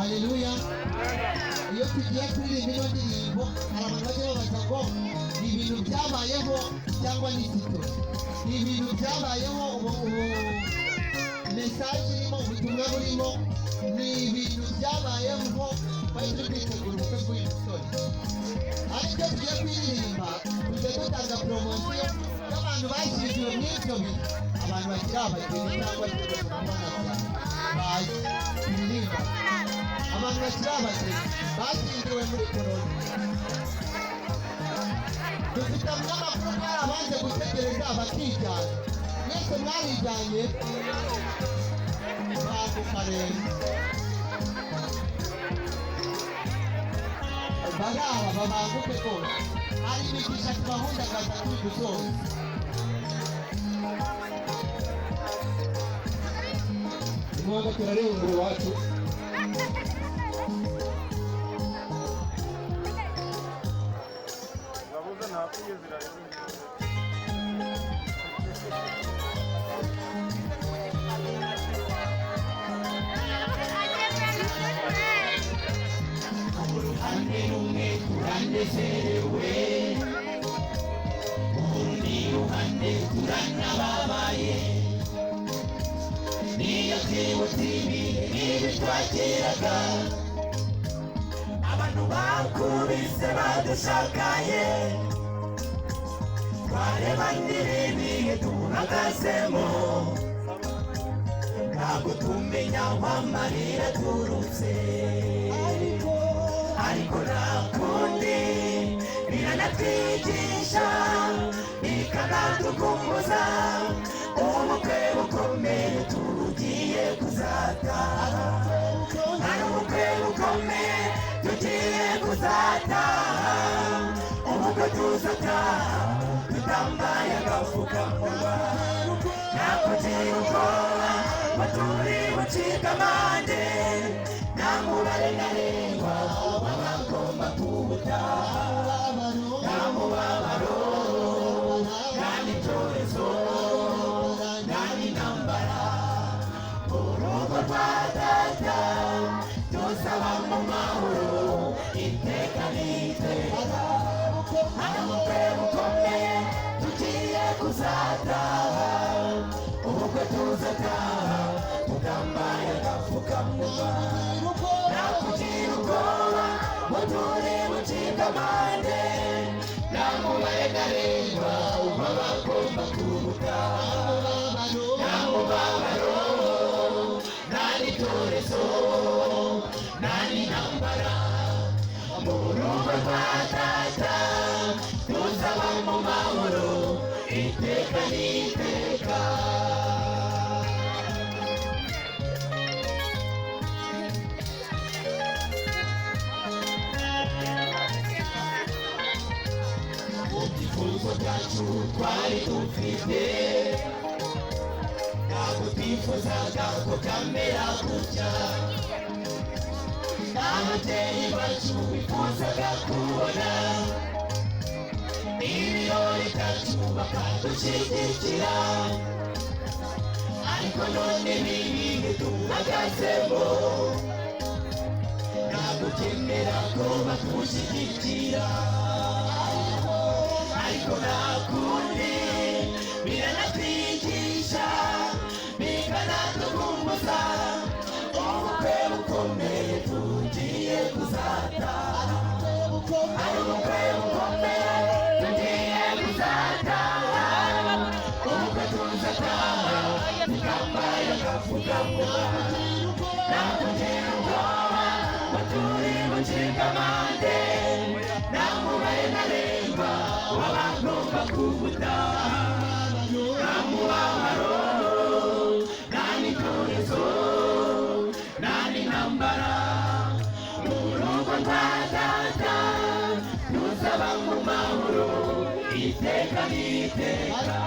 haleluya. Iyo tugiye kuririmba ino ndirimbo hari abantu bajya babaza ngo ni ibintu byabayeho cyangwa ni isitori. Ni ibintu byabayeho, mesaje irimo, ubutumwa burimo ni ibintu byabayeho. Twari turi kwitegura ubukwe bw'uyu musore, ariko iyo tugiye kuririmba tujya dutanga poromosiyo y'abantu bashyiriwe muri ibyo bihe, abantu bakiri abageni cyangwa se bazi kuririmba, abantu bakiri abageni bashyiriwe muri korona. Dufite abanyamakuru bari abanze gutegereza bakijyana. Mwese mwarijyanye ntabwo karenge bagaba babanguke rwose, hari imigisha tubahundagaza turi gusoza. Imwanga turarengura iwacu. Uruhande rumwe turanezerewe, urundi ruhande turanababaye. Niyo twibutse ibihe twageraga, abantu bakubise badushagaye, twareba n'ibihe duhagazemo, ntabwo tumenya aho amarira aturutse. Ariko nta kundi biranatwigisha, bikanatukumbuza ubukwe bukomeye tugiye kuzataha. Hari ubukwe bukomeye tugiye kuzataha, ubukwe tuzataha tutambaye agapfukamunwa. Nta kugira ubwoba ngo turi bucike amande, nta mubare ntarengwa w'abagomba kuwutaha. Nta mubabaro, nta n'icyorezo, nta n'intambara. Urugo rwa data tuzaba mu mahoro iteka n'iteka. Hari ubukwe bukomeye tugiye kuzataha, ubukwe tuzataha tutambaye agapfukamunwa. Nta kugira ubwoba ngo turi bucike amande, nta mubare ntarengwa w'abagomba kuwutaha. Nta mubabaro, nta n'icyorezo, nta n'intambara. Mu rugo rwa data tuzaba mu mahoro iteka n'iteka. Ibyifuzo byacu twari dufite, ntabwo twifuzaga ko kamera gutya. Ababyeyi bacu bifuzaga kubona ibirori byacu bakadushyigikira, ariko none ibihe duhagazemo ntabwo twemera ko badushyigikira. Ariko nta kundi biranatwigisha, bikanatukumbuza ubukwe bukomeye tugiye kuzataha. Hari ubukwe bukomeye tugiye kuzataha, ubukwe tuzataha tutambaye agapfukamunwa. Nta kugira ubwoba ngo turi bucike amande, nta mubare ntarengwa w'abagomba kuwutaha. Nta mubabaro, nta n'icyorezo, nta n'intambara. Mu rugo rwa data tuzaba mu mahoro iteka n'iteka.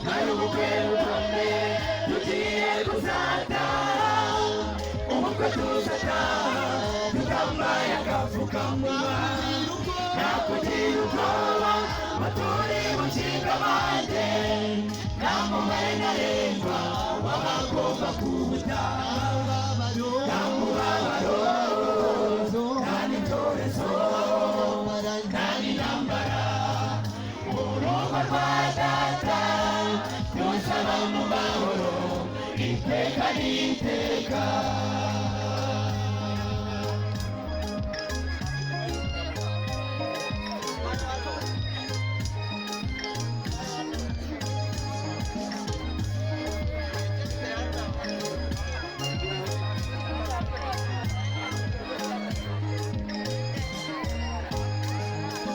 Hari ubukwe bukomeye tugiye kuzataha, ubukwe tuzataha tutambaye agapfukamunwa. Nta kugira ubwoba ngo turi bucike amande, nta mubare ntarengwa w'abagomba kuwutaha. Nta mubabaro, iteka n'iteka.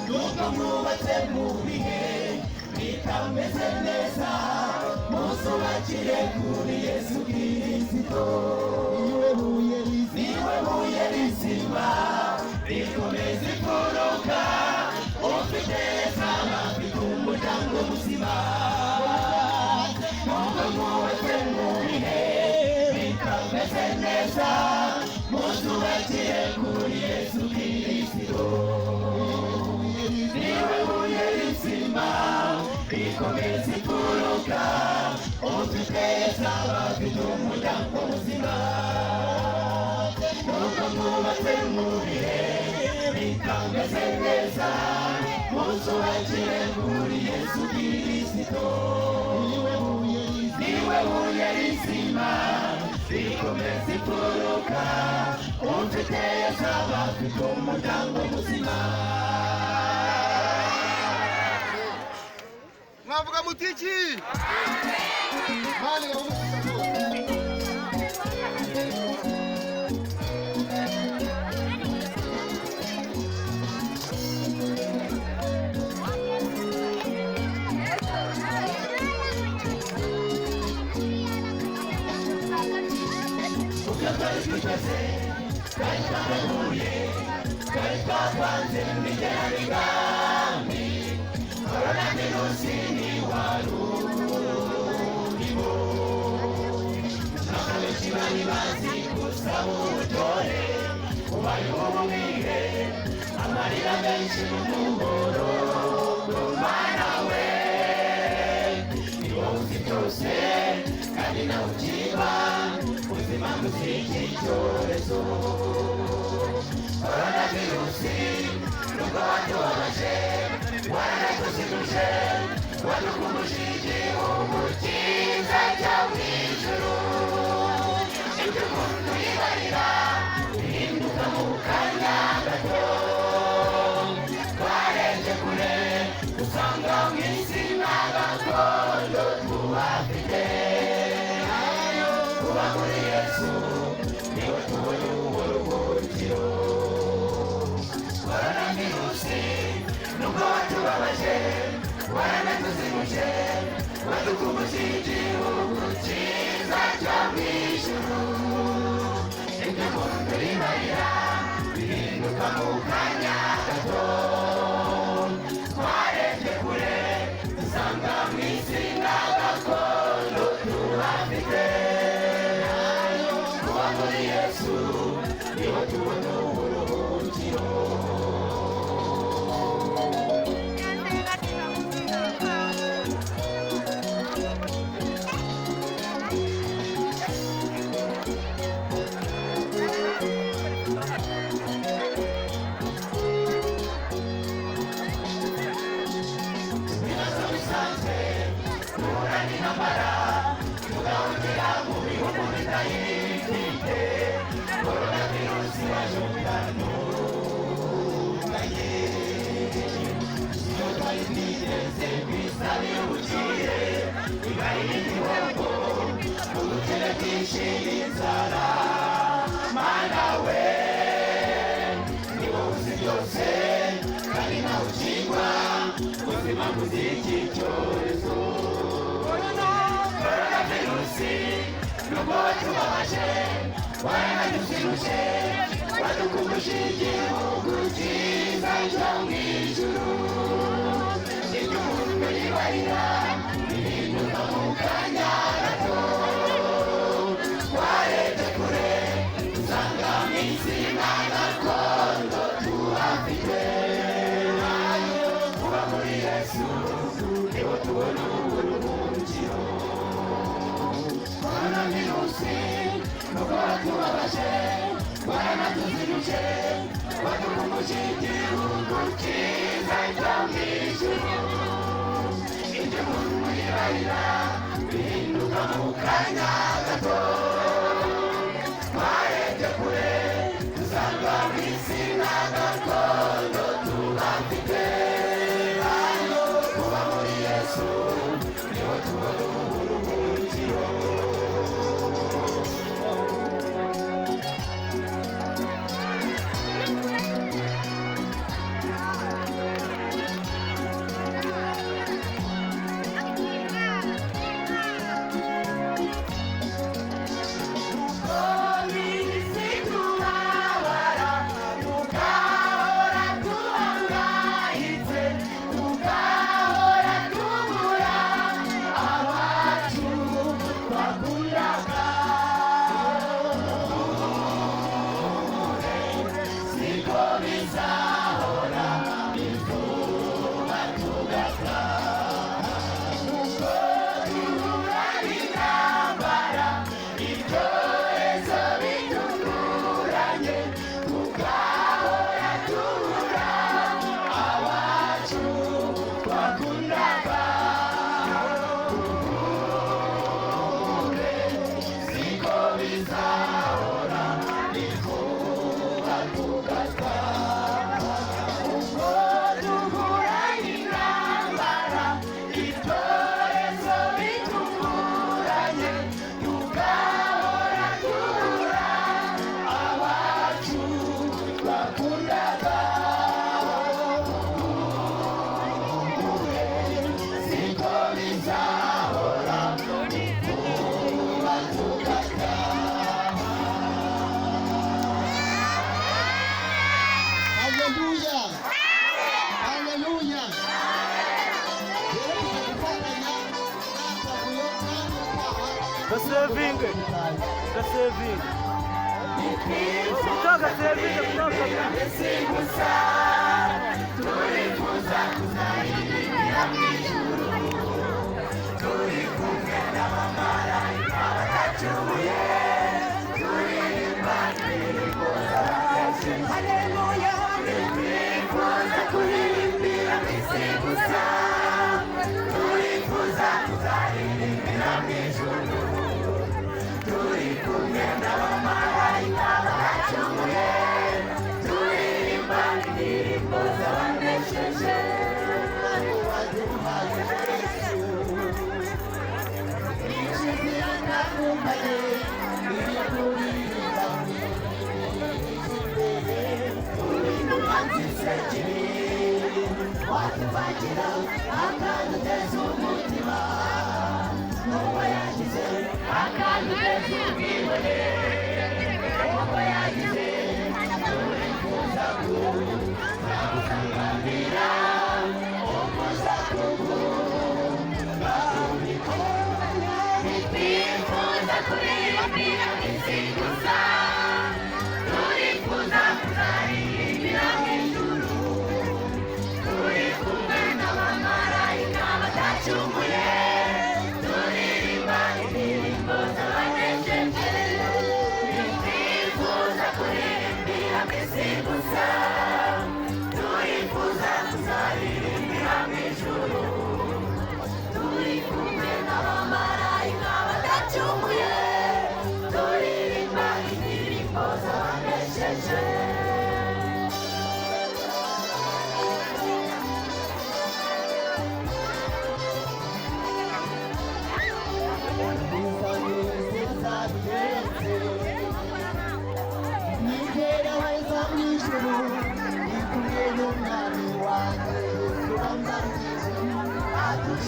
Nubwo mwubatse mu bihe bitameze neza, muzubakire kuri Yesu Kristo. Niwe buye rizima rikomeza imfuruka, ufite Yesu afite umuryango muzima. Nubwo mwubatse mu bihe bitameze neza, muzubakire kuri Yesu Kristo. Niwe buye rizima rikomeza imfuruka, ufite Yesu afite umuryango muzima. Nubwo mwubatse mu bihe bitameze neza, muzubakire kuri Yesu Kristo. Niwe buye rizima rikomeza imfuruka, ufite Yesu afite umuryango muzima. Mwavuga mutiki mali ya amarira menshi n'umuboro kumana we, ni wowe uzi byose kandi nawe ukiba ubuzima bw'iki cyorezo. Koronavirusi nubwo watubabaje, waranatuzimuje, wadukumbuje igihugu cyiza cyo mu ijuru. Ibyo umuntu yibarira bihinduka mu kanya gato, twarenze kure usanga mu isi n'agakondo tubafite. Kuba muri Yesu niwe tubona uburuhukiro. Koronavirusi nubwo watubabaje, waranatuzimuje, wadukumbuje igihugu cyiza cyo mu ijuru. Ibyo umuntu yibarira bihinduka mu kanya gato, twarenze kure usanga mu isi n'agakondo tubafite. Kuba muri Yesu niho tubona uburuhukiro. Koronavirusi wajungano twayinigeze kwisari ubukire, ibaye igihombo ubukire bwinshi n'inzara. Mana we, ni wowe uzi byose kandi nawe ukingwa ubuzima bw'iki cyorezo. Koronavirusi nubwo watubabaje, waranaduzimuje, wadukumbuje igihugu cyiza cyo mu ijuru. Ibyo umuntu yibarira bihinduka mu kanya gato, twarebye kure usanga mu isi n'agakondo tubafite. Kuba muri Yesu niho tubona uburuhukiro. Koronavirusi nubwo watubabaje, waranatuzimuje, wadukumbuje igihugu cyiza cyo mu ijuru. Ibyo umuntu yibarira bihinduka mu kanya gato, gato twarebye kure dusanga mu isi nta gakondo tuhafite hano kuba muri Yesu niho tubona uburuhukiro.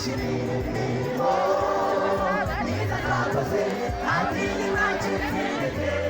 Shirley, oh, neither God was it. I really like to